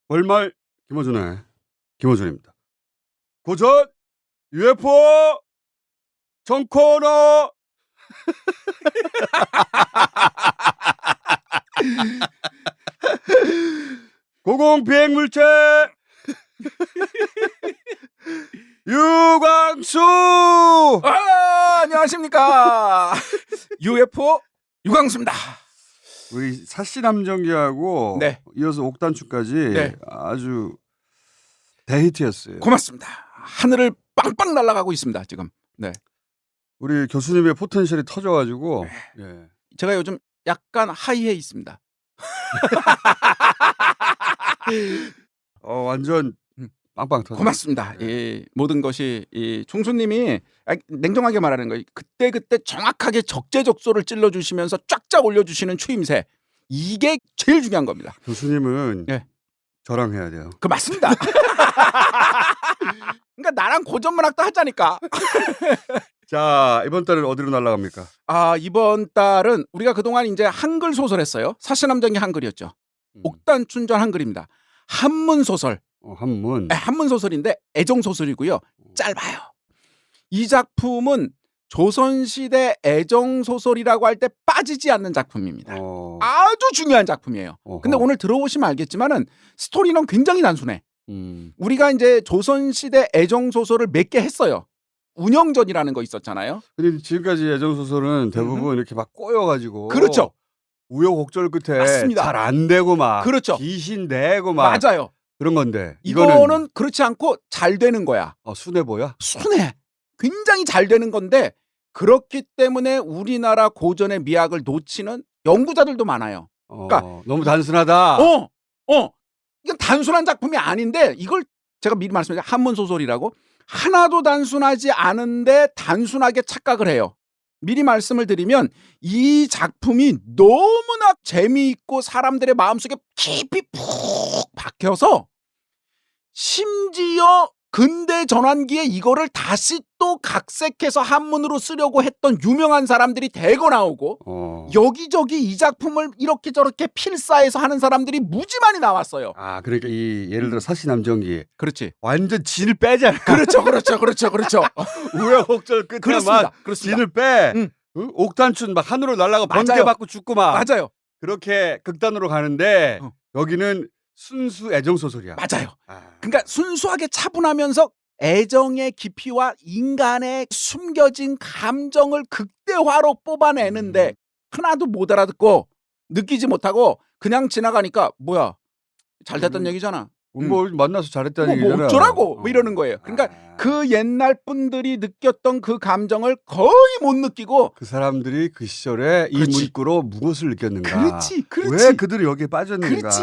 월말 김어준의 김어준입니다. 고전 UFO 정코너 고공비행물체 유광수. 안녕하십니까. UFO 유광수입니다. 우리 사시남정기하고 네. 이어서 옥단추까지 네. 아주 대히트였어요. 고맙습니다. 하늘을 빵빵 날아가고 있습니다 지금. 네. 우리 교수님의 포텐셜이 터져가지고 예. 제가 요즘 약간 하이에 있습니다. 완전 빵빵 터져. 고맙습니다. 이 모든 것이 이 총수님이 냉정하게 말하는 거예요. 그때 정확하게 적재적소를 찔러주시면서 쫙쫙 올려주시는 추임새, 이게 제일 중요한 겁니다. 교수님은 네. 저랑 해야 돼요. 그 맞습니다. 그러니까 나랑 고전문학도 하자니까. 자, 이번 달은 어디로 날아갑니까? 이번 달은 우리가 그동안 이제 한글 소설 했어요. 사시남정기 한글이었죠. 옥단춘전 한글입니다. 한문 소설. 한문. 네, 한문 소설인데 애정 소설이고요. 짧아요. 이 작품은 조선시대 애정 소설이라고 할 때 빠지지 않는 작품입니다. 아주 중요한 작품이에요. 근데 오늘 들어보시면 알겠지만은 스토리는 굉장히 단순해. 우리가 이제 조선시대 애정 소설을 몇 개 했어요. 운영전이라는 거 있었잖아요. 근데 지금까지 애정 소설은 대부분 이렇게 막 꼬여가지고. 그렇죠. 우여곡절 끝에 맞습니다. 잘 안 되고 막. 그렇죠. 귀신 내고 막. 맞아요. 그런 건데. 이거는 그렇지 않고 잘 되는 거야. 순해 보여? 순해. 굉장히 잘 되는 건데 그렇기 때문에 우리나라 고전의 미학을 놓치는 연구자들도 많아요. 그러니까 너무 단순하다. 이건 단순한 작품이 아닌데 이걸 제가 미리 말씀드린 한문 소설이라고 하나도 단순하지 않은데 단순하게 착각을 해요. 미리 말씀을 드리면 이 작품이 너무나 재미있고 사람들의 마음속에 깊이 푹 박혀서 심지어 근대 전환기에 이거를 다시 또 각색해서 한문으로 쓰려고 했던 유명한 사람들이 대거 나오고 여기저기 이 작품을 이렇게 저렇게 필사해서 하는 사람들이 무지 많이 나왔어요. 그러니까 이 예를 들어 사시남정기. 그렇지. 완전 진을 빼잖아. 그렇죠. 우여곡절 끝에 막 진을 빼. 옥단춘 막 하늘로 날아가 번개 맞고 죽고 막. 맞아요. 그렇게 극단으로 가는데 여기는 순수 애정 소설이야. 맞아요. 그러니까 순수하게 차분하면서 애정의 깊이와 인간의 숨겨진 감정을 극대화로 뽑아내는데 하나도 못 알아듣고 느끼지 못하고 그냥 지나가니까 뭐야 잘 됐단 얘기잖아. 뭐 만나서 잘했다는 뭐 얘기잖아. 어쩌라고 뭐 이러는 거예요. 그러니까 그 옛날 분들이 느꼈던 그 감정을 거의 못 느끼고 그 사람들이 그 시절에 이 문구로 무엇을 느꼈는가. 그렇지. 왜 그들이 여기에 빠졌는가. 그렇지.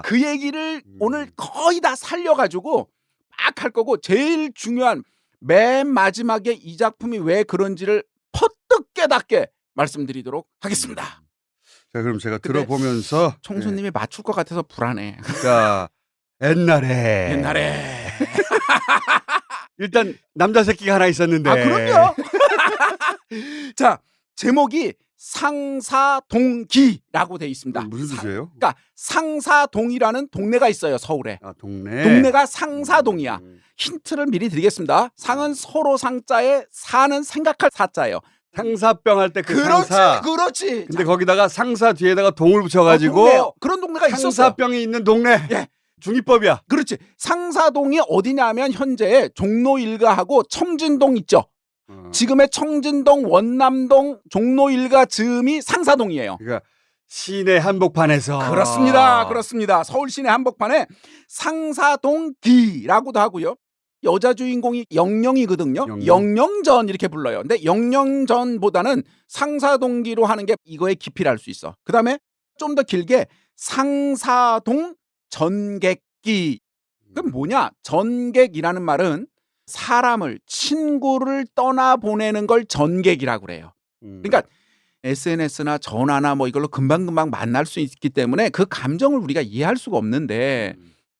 그 얘기를 오늘 거의 다 살려가지고 막 할 거고 제일 중요한 맨 마지막에 이 작품이 왜 그런지를 퍼뜩 깨닫게 말씀드리도록 하겠습니다. 자, 그럼 제가 들어보면서 총수님이 맞출 것 같아서 불안해. 자, 옛날에 일단 남자 새끼가 하나 있었는데. 그럼요. 자, 제목이 상사동기라고 돼 있습니다. 무슨 뜻이에요? 그러니까 상사동이라는 동네가 있어요, 서울에. 동네. 동네가 상사동이야. 힌트를 미리 드리겠습니다. 상은 서로 상자에 사는 생각할 사자예요. 상사병 할 때 그 그렇지, 상사. 그렇지. 근데 거기다가 상사 뒤에다가 동을 붙여가지고 그런 동네가 있었어. 상사병이 있는 동네. 예. 중이법이야. 그렇지. 상사동이 어디냐면 현재 종로 일가하고 청진동 있죠. 지금의 청진동, 원남동, 종로 일가 즈음이 상사동이에요. 그러니까 시내 한복판에서. 그렇습니다. 서울 시내 한복판에 상사동기라고도 하고요. 여자 주인공이 영영이거든요. 영영전 이렇게 불러요. 근데 영영전보다는 상사동기로 하는 게 이거의 깊이를 알 수 있어. 그다음에 좀 더 길게 상사동 전객기. 그럼 뭐냐? 전객이라는 말은 사람을, 친구를 떠나보내는 걸 전객이라고 그래요. 그러니까 SNS나 전화나 뭐 이걸로 금방금방 만날 수 있기 때문에 그 감정을 우리가 이해할 수가 없는데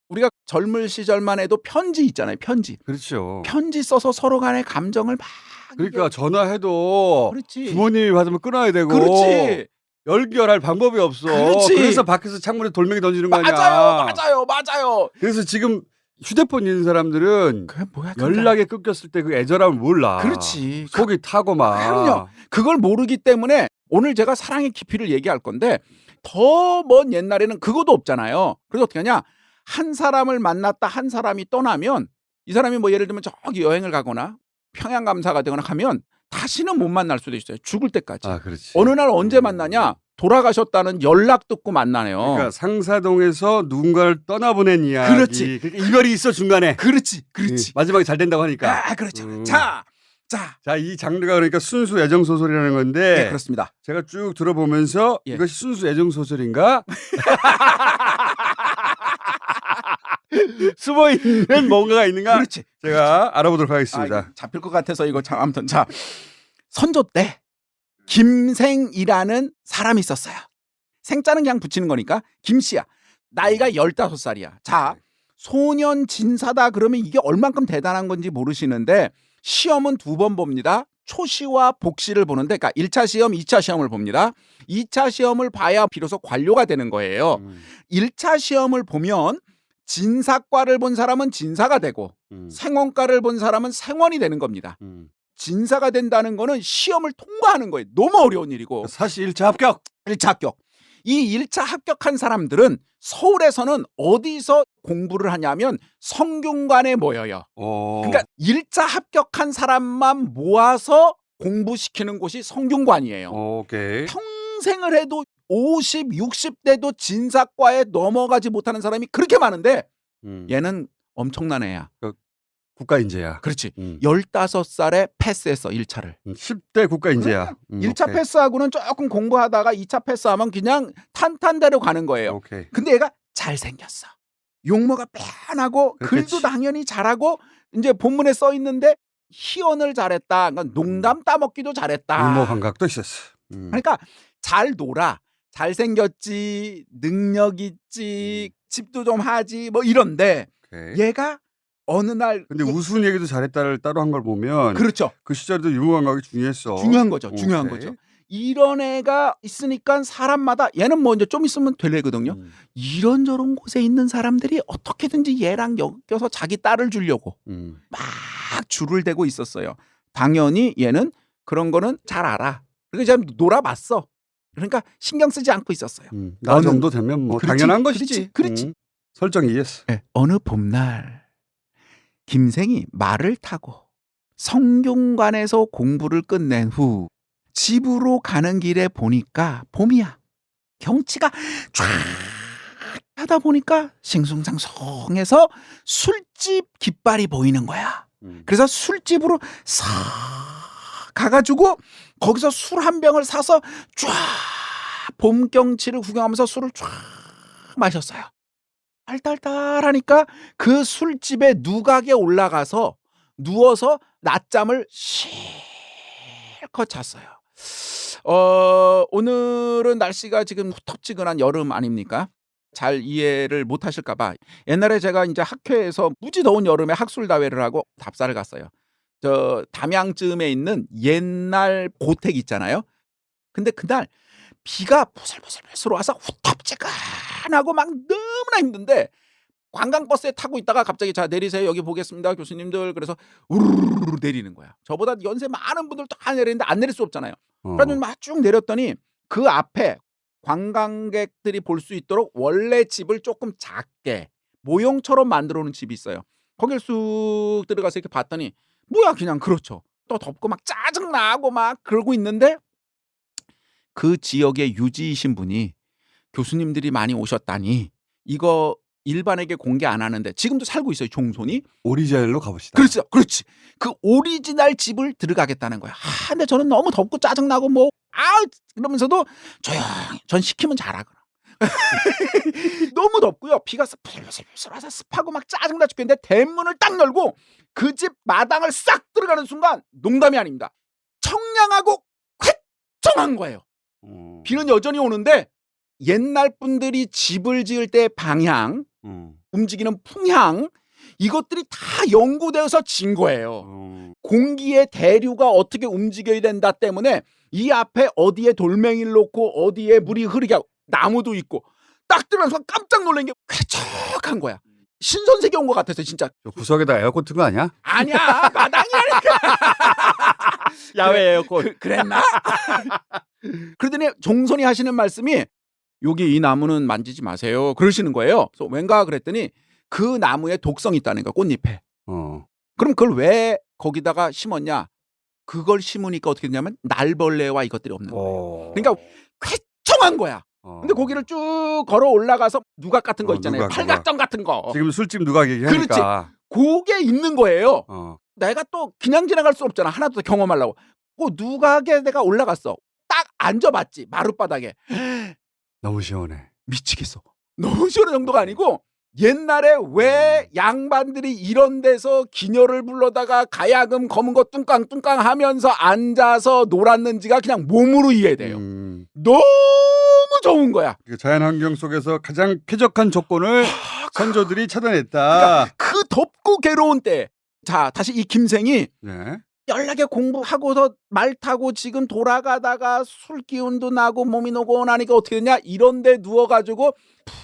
우리가 젊을 시절만 해도 편지 있잖아요. 편지. 그렇죠. 편지 써서 서로 간의 감정을 막. 그러니까 전화해도 그렇지. 부모님이 받으면 끊어야 되고. 그렇지. 열결할 방법이 없어. 그렇지. 그래서 밖에서 창문에 돌멩이 던지는 거 아니야. 맞아요. 그래서 지금 휴대폰 있는 사람들은 그게 뭐야? 연락에 끊겼을 때 그 애절함을 몰라. 그렇지. 속이 타고 막. 그럼요. 그걸 모르기 때문에 오늘 제가 사랑의 깊이를 얘기할 건데 더 먼 옛날에는 그것도 없잖아요. 그래서 어떻게 하냐? 한 사람을 만났다 한 사람이 떠나면 이 사람이 뭐 예를 들면 저기 여행을 가거나 평양 감사가 되거나 하면 다시는 못 만날 수도 있어요. 죽을 때까지. 아, 그렇지. 어느 날 언제 만나냐? 돌아가셨다는 연락 듣고 만나네요. 그러니까 상사동에서 누군가를 떠나보낸 이야기. 그렇지. 그러니까 이별이 있어 중간에. 그렇지. 마지막에 잘 된다고 하니까. 아, 그렇죠. 음. 자, 이 장르가 그러니까 순수 애정 소설이라는 건데. 네, 그렇습니다. 제가 쭉 들어보면서 예. 이것이 순수 애정 소설인가? 숨어 있는 뭔가가 있는가? 그렇지. 제가 알아보도록 하겠습니다. 이거 잡힐 것 같아서 이거 참 아무튼 자 선조 때 김생이라는 사람이 있었어요. 생자는 그냥 붙이는 거니까 김씨야. 나이가 15살이야. 자, 소년 진사다 그러면 이게 얼만큼 대단한 건지 모르시는데 시험은 2번 봅니다. 초시와 복시를 보는데 그러니까 1차 시험, 2차 시험을 봅니다. 2차 시험을 봐야 비로소 관료가 되는 거예요. 1차 시험을 보면 진사과를 본 사람은 진사가 되고 생원과를 본 사람은 생원이 되는 겁니다. 진사가 된다는 거는 시험을 통과하는 거예요. 너무 어려운 일이고. 사실 1차 합격. 1차 합격. 이 1차 합격한 사람들은 서울에서는 어디서 공부를 하냐면 성균관에 모여요. 그러니까 1차 합격한 사람만 모아서 공부시키는 곳이 성균관이에요. 오케이. 평생을 해도 50, 60대도 진사과에 넘어가지 못하는 사람이 그렇게 많은데 얘는 엄청난 애야. 국가인재야. 그렇지. 15살에 패스했어 1차를. 10대 국가인재야. 1차 오케이. 패스하고는 조금 공부하다가 2차 패스하면 그냥 탄탄대로 가는 거예요. 오케이. 근데 얘가 잘생겼어. 용모가 빼하고 그렇겠지. 글도 당연히 잘하고 이제 본문에 써 있는데 희언을 잘했다. 그러니까 농담 따먹기도 잘했다. 유머 감각도 있었어. 그러니까 잘 놀아. 잘생겼지, 능력 있지, 집도 좀 하지 뭐 이런데 오케이. 얘가 어느 날 근데 우스운 얘기도 잘했다를 따로 한 걸 보면 그렇죠. 그 시절에도 유머 감각이 중요했어. 중요한 거죠. 중요한 오케이. 거죠. 이런 애가 있으니까 사람마다 얘는 뭐 이제 좀 있으면 될 애거든요. 이런저런 곳에 있는 사람들이 어떻게든지 얘랑 엮여서 자기 딸을 주려고 막 줄을 대고 있었어요. 당연히 얘는 그런 거는 잘 알아. 그러니까 제가 놀아봤어. 그러니까 신경 쓰지 않고 있었어요. 나 정도 되면 뭐 그렇지, 당연한 것이지. 그렇지. 설정이 이해했어. 네, 어느 봄날 김생이 말을 타고 성균관에서 공부를 끝낸 후 집으로 가는 길에 보니까 봄이야. 경치가 쫙 하다 보니까 싱숭상숭해서 술집 깃발이 보이는 거야. 그래서 술집으로 싹 가가지고 거기서 술 한 병을 사서 쫙 봄 경치를 구경하면서 술을 쫙 마셨어요. 딸딸딸하니까 그 술집에 누각에 올라가서 누워서 낮잠을 실컷 잤어요. 오늘은 날씨가 지금 후텁지근한 여름 아닙니까? 잘 이해를 못 하실까봐 옛날에 제가 이제 학회에서 무지 더운 여름에 학술다회를 하고 답사를 갔어요. 저 담양쯤에 있는 옛날 고택 있잖아요. 근데 그날 비가 부슬부슬 와서 후텁지근하고 막 너무나 힘든데 관광버스에 타고 있다가 갑자기 자 내리세요 여기 보겠습니다 교수님들 그래서 우르르 내리는 거야. 저보다 연세 많은 분들도 다 내리는데 안 내릴 수 없잖아요. 그래서 막 쭉 내렸더니 그 앞에 관광객들이 볼 수 있도록 원래 집을 조금 작게 모형처럼 만들어 놓은 집이 있어요. 거길 쑥 들어가서 이렇게 봤더니 뭐야 그냥 그렇죠. 또 덥고 막 짜증나고 막 그러고 있는데 그 지역의 유지이신 분이 교수님들이 많이 오셨다니 이거 일반에게 공개 안 하는데 지금도 살고 있어요. 종손이. 오리지널로 가봅시다. 그렇지. 그 오리지널 집을 들어가겠다는 거야. 근데 저는 너무 덥고 짜증나고 뭐 이러면서도 조용히 전 시키면 잘하거나. 너무 덥고요. 비가 슬슬 와서 습하고 막 짜증나 죽겠는데 대문을 딱 열고 그 집 마당을 싹 들어가는 순간 농담이 아닙니다. 청량하고 쾌청한 거예요. 비는 여전히 오는데 옛날 분들이 집을 지을 때 방향 움직이는 풍향 이것들이 다 연구되어서 진 거예요. 공기의 대류가 어떻게 움직여야 된다 때문에 이 앞에 어디에 돌멩이를 놓고 어디에 물이 흐르게 하고 나무도 있고 딱 들어가서 깜짝 놀란 게 쾌척한 거야. 신선세계 온 것 같았어요, 진짜. 저 구석에다 에어컨 튼 거 아니야? 아니야, 마당이라니까. 야외 에어컨. 그랬나? 그러더니 종손이 하시는 말씀이 여기 이 나무는 만지지 마세요. 그러시는 거예요. 그래서 왠가 그랬더니 그 나무에 독성이 있다는 거야, 꽃잎에. 그럼 그걸 왜 거기다가 심었냐? 그걸 심으니까 어떻게 되냐면 날벌레와 이것들이 없는 거예요. 그러니까 쾌청한 거야. 근데 거기를 쭉 걸어 올라가서 누각 같은 거 있잖아요. 누각, 팔각정 같은 거. 지금 술집 누각 얘기하니까. 그게 있는 거예요. 내가 또 그냥 지나갈 수 없잖아. 하나도 더 경험하려고. 그 누각에 내가 올라갔어. 딱 앉아봤지. 마룻바닥에. 너무 시원해. 미치겠어. 너무 시원한 정도가 아니고 옛날에 왜 양반들이 이런 데서 기녀를 불러다가 가야금 검은 거 뚱깡뚱깡 하면서 앉아서 놀았는지가 그냥 몸으로 이해돼요. 너무 좋은 거야. 자연환경 속에서 가장 쾌적한 조건을 선조들이 찾아냈다. 그러니까 그 덥고 괴로운 때. 자, 다시 이 김생이 네. 연락에 공부하고서 말 타고 지금 돌아가다가 술 기운도 나고 몸이 노곤하니까 어떻게 되냐? 이런 데 누워가지고 푹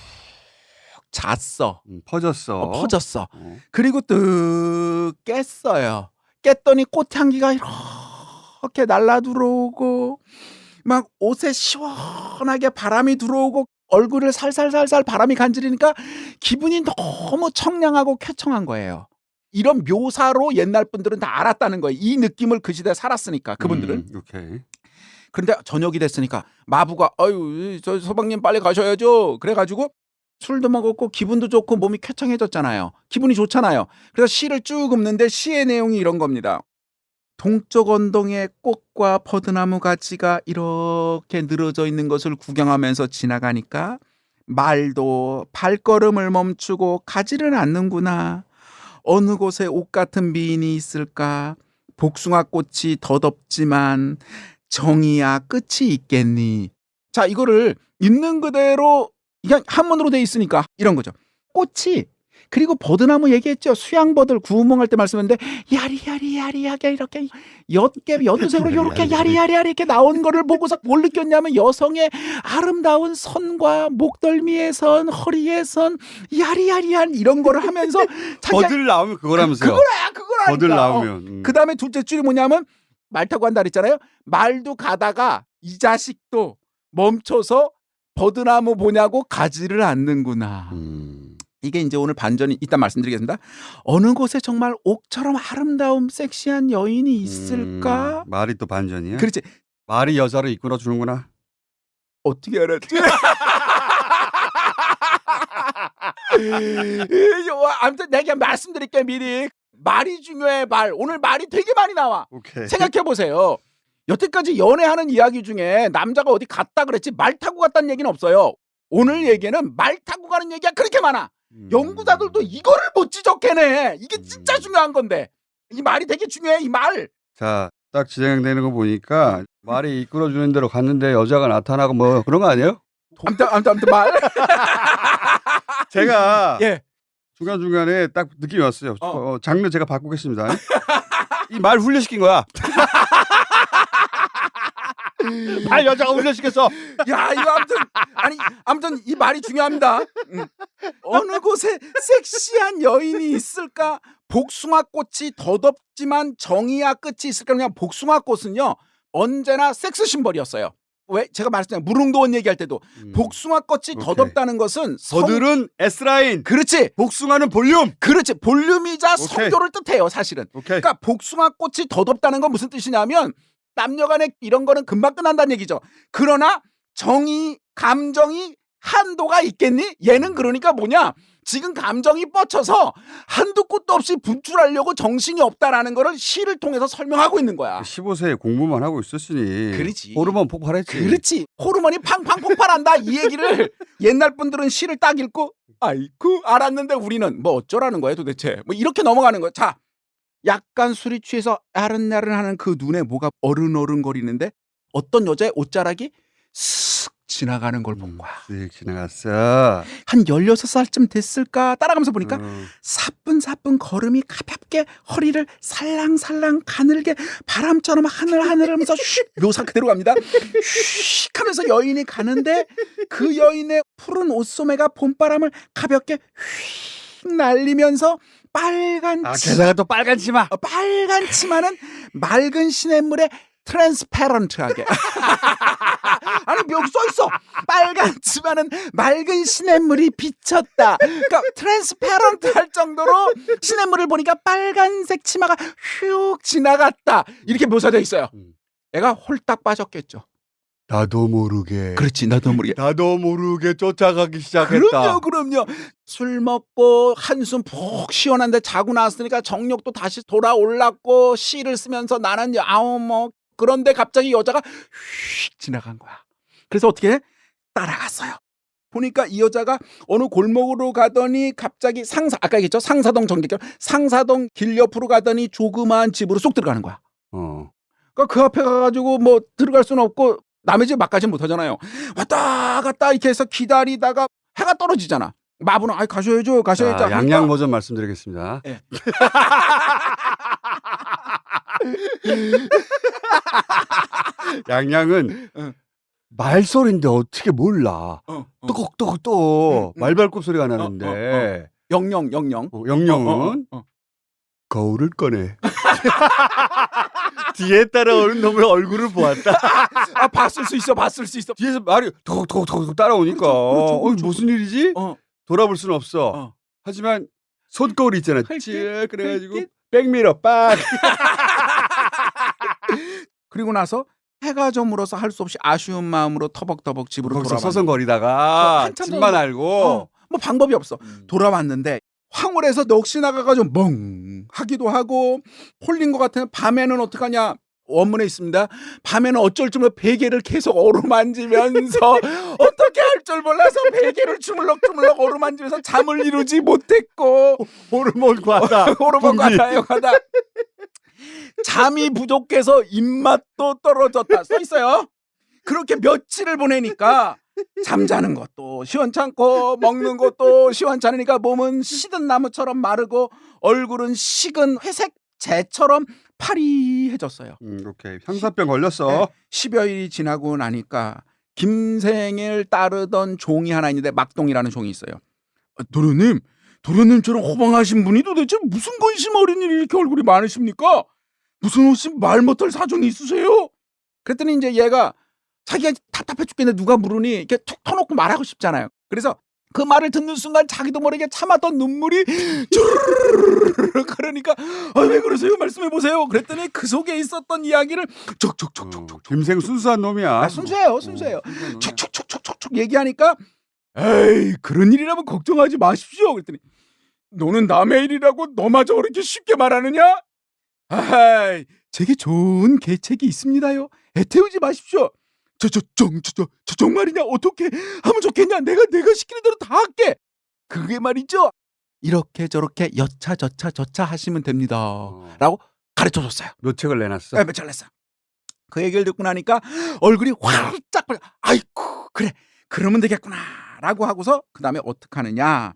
잤어. 퍼졌어. 퍼졌어. 그리고 뜨 깼어요. 깼더니 꽃향기가 이렇게 날라 들어오고 막 옷에 시원하게 바람이 들어오고 얼굴을 살살살살 바람이 간지르니까 기분이 너무 청량하고 쾌청한 거예요. 이런 묘사로 옛날 분들은 다 알았다는 거예요. 이 느낌을 그 시대에 살았으니까 그분들은. 오케이. 그런데 저녁이 됐으니까 마부가 아유 저 서방님 빨리 가셔야죠. 그래가지고 술도 먹었고 기분도 좋고 몸이 쾌청해졌잖아요. 기분이 좋잖아요. 그래서 시를 쭉 읊는데 시의 내용이 이런 겁니다. 동쪽 언덕에 꽃과 버드나무 가지가 이렇게 늘어져 있는 것을 구경하면서 지나가니까 말도 발걸음을 멈추고 가지를 않는구나. 어느 곳에 옷 같은 미인이 있을까? 복숭아 꽃이 덧없지만 정이야 끝이 있겠니? 자, 이거를 있는 그대로 그냥 한문으로 돼 있으니까 이런 거죠. 꽃이 그리고 버드나무 얘기했죠. 수양버들 구우멍할 때 말씀했는데 야리야리야리하게 이렇게 옅게 연두색으로 이렇게 야리야리야리 이렇게 나온 거를 보고서 뭘 느꼈냐면 여성의 아름다운 선과 목덜미의 선, 허리의 선, 야리야리한 이런 거를 하면서 버들 나오면 그거라면서요. 그거라니까. 버들 나오면. 그 다음에 둘째 줄이 뭐냐면 말 타고 한다 그랬잖아요. 말도 가다가 이 자식도 멈춰서 버드나무 보냐고 가지를 않는구나. 이게 이제 오늘 반전이 있단 말씀드리겠습니다. 어느 곳에 정말 옥처럼 아름다운 섹시한 여인이 있을까? 말이 또 반전이야? 그렇지. 말이 여자를 이끌어 주는구나. 어떻게 알았지? 아무튼 내가 말씀드릴게 미리. 말이 중요해. 말. 오늘 말이 되게 많이 나와. 오케이. 생각해보세요. 여태까지 연애하는 이야기 중에 남자가 어디 갔다 그랬지 말 타고 갔다는 얘기는 없어요. 오늘 얘기는 말 타고 가는 얘기가 그렇게 많아. 연구자들도 이거를 못 지적해내. 이게 진짜 중요한 건데. 이 말이 되게 중요해. 이 말. 자, 딱 진행되는 거 보니까 말이 이끌어주는 대로 갔는데 여자가 나타나고 뭐 그런 거 아니에요? 아무튼 말. 제가 예. 중간중간에 딱 느낌이 왔어요. 장르 제가 바꾸겠습니다. 이 말 훈련시킨 거야. 말 여자가 훈련시켰어. 야, 이거 아무튼 이 말이 중요합니다. 어느 곳에 섹시한 여인이 있을까? 복숭아꽃이 덧없지만 정이야 끝이 있을까? 그냥 복숭아꽃은요 언제나 섹스 심벌이었어요. 왜 제가 말했잖아요. 무릉도원 얘기할 때도 복숭아꽃이 덧없다는 것은 버들은 S라인. 그렇지. 복숭아는 볼륨. 그렇지. 볼륨이자 성조를 뜻해요. 사실은. 그러니까 복숭아꽃이 덧없다는 건 무슨 뜻이냐면 남녀간에 이런 거는 금방 끝난다는 얘기죠. 그러나 정이 감정이 한도가 있겠니? 얘는 그러니까 뭐냐? 지금 감정이 뻗쳐서 한두 끝도 없이 분출하려고 정신이 없다라는 거를 시를 통해서 설명하고 있는 거야. 15세에 공부만 하고 있었으니. 그렇지. 호르몬 폭발했지. 그렇지. 호르몬이 팡팡 폭발한다. 이 얘기를 옛날 분들은 시를 딱 읽고 아이쿠 알았는데 우리는 뭐 어쩌라는 거야 도대체. 뭐 이렇게 넘어가는 거야. 자, 약간 술이 취해서 아른아른하는 그 눈에 뭐가 어른어른거리는데 어떤 여자의 옷자락이 쓱 지나가는 걸 본 거야. 쓱 지나갔어. 한 16살쯤 됐을까 따라가면서 보니까 어. 사뿐사뿐 걸음이 가볍게 허리를 살랑살랑 가늘게 바람처럼 하늘하늘 하면서 슉 묘사 그대로 갑니다. 슉 하면서 여인이 가는데 그 여인의 푸른 옷소매가 봄바람을 가볍게 휙 날리면서 빨간 게다가 또 빨간 치마. 빨간 치마는 맑은 시냇물에 트랜스페런트하게 아니 여기 써있어. 빨간 치마는 맑은 시냇물이 비쳤다. 그러니까 트랜스페런트 할 정도로 시냇물을 보니까 빨간색 치마가 휙 지나갔다. 이렇게 묘사되어 있어요. 애가 홀딱 빠졌겠죠. 나도 모르게. 그렇지, 나도 모르게. 나도 모르게 쫓아가기 시작했다. 그럼요. 술 먹고 한숨 푹 시원한데 자고 나왔으니까 정력도 다시 돌아올랐고 시를 쓰면서 나는 아우 뭐 그런데 갑자기 여자가 휙 지나간 거야. 그래서 어떻게 해? 따라갔어요. 보니까 이 여자가 어느 골목으로 가더니 갑자기 아까 얘기했죠? 상사동 정대길 상사동 길 옆으로 가더니 조그마한 집으로 쏙 들어가는 거야. 그러니까 그 앞에 가가지고 뭐 들어갈 수는 없고 남의 집 막가지는 못하잖아요. 왔다 갔다 이렇게 해서 기다리다가 해가 떨어지잖아. 마부는 가셔야죠. 자, 양양 버전 말씀드리겠습니다. 네. 양양은 말소리인데 어떻게 몰라. 또곡또곡 또 말발굽 소리가 나는데. 영영. 영영은 거울을 꺼내. 뒤에 따라오는 놈의 얼굴을 보았다. 봤을 수 있어. 뒤에서 말이 톡톡톡 따라오니까 그렇죠. 무슨 일이지? 돌아볼 수는 없어. 하지만 손거울이 있잖아. 그래가지고 백미러 빡. 그리고 나서 해가 저물어서 할 수 없이 아쉬운 마음으로 터벅터벅 집으로 거기서 돌아왔는데 서성거리다가 집만 알고 뭐 방법이 없어. 돌아왔는데 황홀해서 넋이 나가가지고 멍 하기도 하고 홀린 것 같으면 밤에는 어떡하냐. 원문에 있습니다. 밤에는 어쩔 줄 몰라 베개를 계속 어루만지면서 어떻게 할 줄 몰라서 베개를 주물럭주물럭 어루만지면서 잠을 이루지 못했고 호르몬 과다. 호르몬 과다. 잠이 부족해서 입맛도 떨어졌다 써 있어요. 그렇게 며칠을 보내니까 잠자는 것도 시원찮고 먹는 것도 시원찮으니까 몸은 시든 나무처럼 마르고 얼굴은 식은 회색 재처럼 파리해졌어요. 오케이. 향사병 걸렸어. 10여일이 지나고 나니까 김생을 따르던 종이 하나 있는데 막동이라는 종이 있어요. 도련님처럼 호방하신 분이 도대체 무슨 근심 어린 일이 이렇게 얼굴이 많으십니까? 무슨 혹시 말 못할 사정이 있으세요? 그랬더니 이제 얘가 자기가 답답해 죽겠는데 누가 물으니 이렇게 툭 터놓고 말하고 싶잖아요. 그래서 그 말을 듣는 순간 자기도 모르게 참았던 눈물이 쭈르르르 그러니까 왜 그러세요? 말씀해 보세요. 그랬더니 그 속에 있었던 이야기를 촉촉촉촉촉 김생 순수한 놈이야. 순수해요. 촉촉촉촉촉 얘기하니까 에이 그런 일이라면 걱정하지 마십시오. 그랬더니 너는 남의 일이라고 너마저 그렇게 쉽게 말하느냐? 아이 제게 좋은 계책이 있습니다요. 애태우지 마십시오. 저 정말이냐? 어떻게 하면 좋겠냐? 내가 시키는 대로 다 할게. 그게 말이죠. 이렇게 저렇게 여차 하시면 됩니다. 라고 가르쳐줬어요. 묘책을 내놨어. 네, 묘책을 냈어요. 그 얘기를 듣고 나니까 얼굴이 활짝 아이고 그래 그러면 되겠구나 라고 하고서 그 다음에 어떡하느냐.